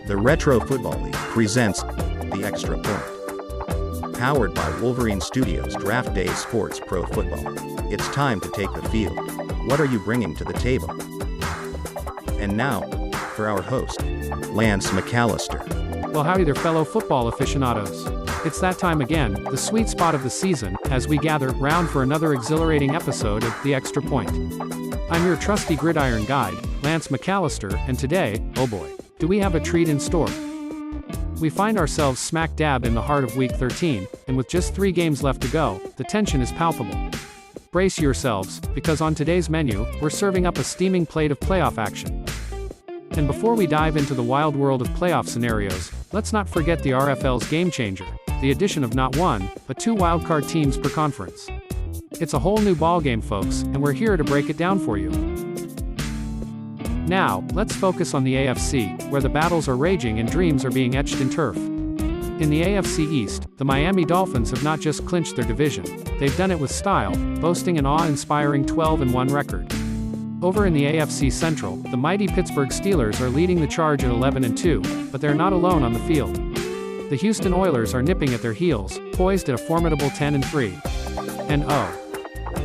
The Retro Football League presents The Extra Point. Powered by Wolverine Studios Draft Day Sports Pro Football. It's time to take the field. What are you bringing to the table? And now, for our host, Lance McAllister. Well, howdy there, fellow football aficionados. It's that time again, the sweet spot of the season, as we gather round for another exhilarating episode of The Extra Point. I'm your trusty gridiron guide, Lance McAllister, and today, oh boy, do we have a treat in store. We find ourselves smack dab in the heart of Week 13, and with just 3 games left to go, the tension is palpable. Brace yourselves, because on today's menu, we're serving up a steaming plate of playoff action. And before we dive into the wild world of playoff scenarios, let's not forget the RFL's game changer, the addition of not 1, but 2 wildcard teams per conference. It's a whole new ballgame, folks, and we're here to break it down for you. Now, let's focus on the AFC, where the battles are raging and dreams are being etched in turf. In the AFC East, the Miami Dolphins have not just clinched their division, they've done it with style, boasting an awe-inspiring 12-1 record. Over in the AFC Central, the mighty Pittsburgh Steelers are leading the charge at 11-2, but they're not alone on the field. The Houston Oilers are nipping at their heels, poised at a formidable 10-3. And oh,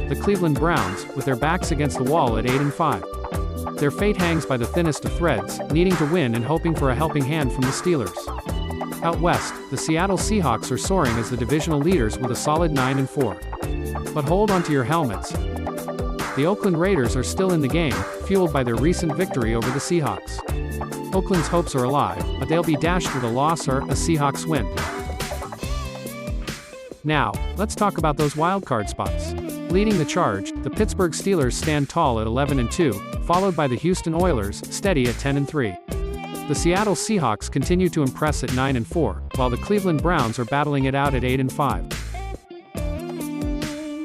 the Cleveland Browns, with their backs against the wall at 8-5. Their fate hangs by the thinnest of threads, needing to win and hoping for a helping hand from the Steelers. Out west, the Seattle Seahawks are soaring as the divisional leaders with a solid 9-4. But hold onto your helmets. The Oakland Raiders are still in the game, fueled by their recent victory over the Seahawks. Oakland's hopes are alive, but they'll be dashed with a loss or a Seahawks win. Now, let's talk about those wildcard spots. Leading the charge, the Pittsburgh Steelers stand tall at 11-2, followed by the Houston Oilers, steady at 10-3. The Seattle Seahawks continue to impress at 9-4, while the Cleveland Browns are battling it out at 8-5.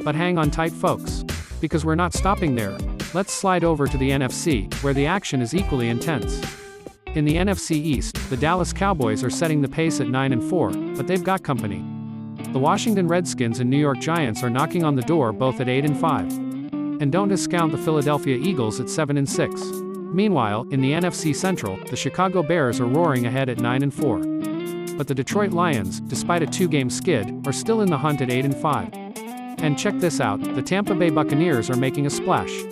But hang on tight, folks. Because we're not stopping there. Let's slide over to the NFC, where the action is equally intense. In the NFC East, the Dallas Cowboys are setting the pace at 9-4, but they've got company. The Washington Redskins and New York Giants are knocking on the door both at 8-5. And don't discount the Philadelphia Eagles at 7-6. Meanwhile, in the NFC Central, the Chicago Bears are roaring ahead at 9-4. But the Detroit Lions, despite a 2-game skid, are still in the hunt at 8-5. And check this out, the Tampa Bay Buccaneers are making a splash.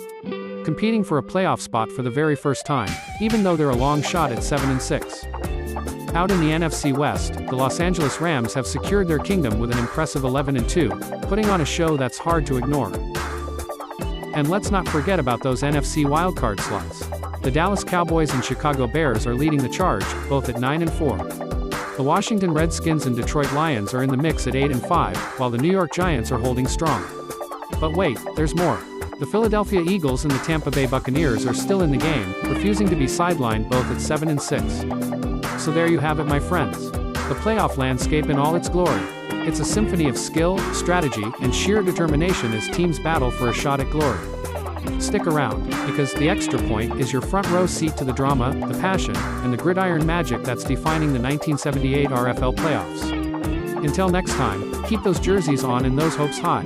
Competing for a playoff spot for the very first time, even though they're a long shot at 7-6. Out in the NFC West, the Los Angeles Rams have secured their kingdom with an impressive 11-2, putting on a show that's hard to ignore. And let's not forget about those NFC wildcard slots. The Dallas Cowboys and Chicago Bears are leading the charge, both at 9-4. The Washington Redskins and Detroit Lions are in the mix at 8-5, while the New York Giants are holding strong. But wait, there's more. The Philadelphia Eagles and the Tampa Bay Buccaneers are still in the game, refusing to be sidelined both at 7-6. So there you have it, my friends. The playoff landscape in all its glory. It's a symphony of skill, strategy, and sheer determination as teams battle for a shot at glory. Stick around, because The Extra Point is your front row seat to the drama, the passion, and the gridiron magic that's defining the 1978 RFL playoffs. Until next time, keep those jerseys on and those hopes high.